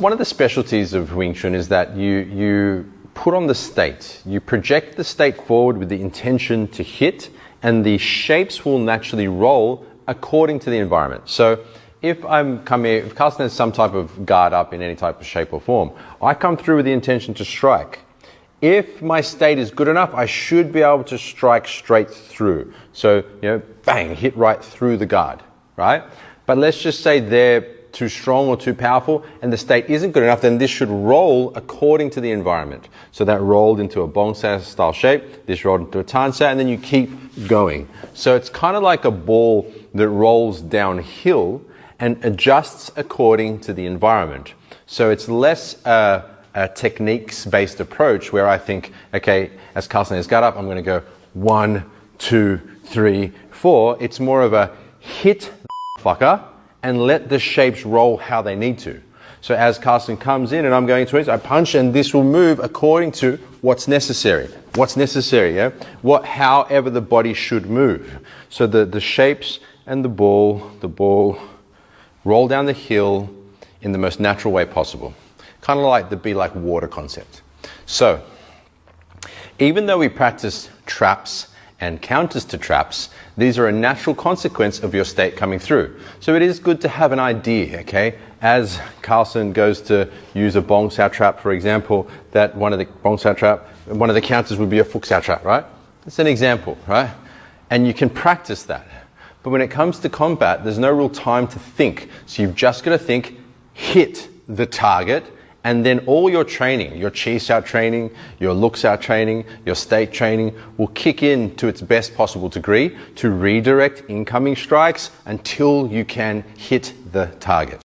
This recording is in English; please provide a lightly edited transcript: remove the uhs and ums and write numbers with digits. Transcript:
one of the specialties of Wing Chun is that you put on the state. You project the state forward with the intention to hit, and the shapes will naturally roll according to the environment. So if I'm coming, if Carlson has some type of guard up in any type of shape or form, I come through with the intention to strike. If my state is good enough, I should be able to strike straight through. So, bang, hit right through the guard, right? But let's just say they're too strong or too powerful and the state isn't good enough, then this should roll according to the environment. So that rolled into a bongsa style shape, this rolled into a tansa, and then you keep going. So it's kind of like a ball that rolls downhill and adjusts according to the environment. So it's less a techniques-based approach where I think, okay, as Carlson has got up, I'm going to go 1, 2, 3, 4. It's more of a hit fucker and let the shapes roll how they need to. So as Carlson comes in and I'm going to it, I punch and this will move according to what's necessary. What's necessary, yeah? However the body should move. So the shapes and the ball roll down the hill in the most natural way possible. Kind of like the be like water concept. So, even though we practice traps and counters to traps, these are a natural consequence of your state coming through. So it is good to have an idea, okay? As Carlson goes to use a bong sao trap, for example, that one of the counters would be a fuk sao trap, right? That's an example, right? And you can practice that. But when it comes to combat, there's no real time to think. So you've just got to think, hit the target, and then all your training, your chi sao training, your luk sao training, your state training will kick in to its best possible degree to redirect incoming strikes until you can hit the target.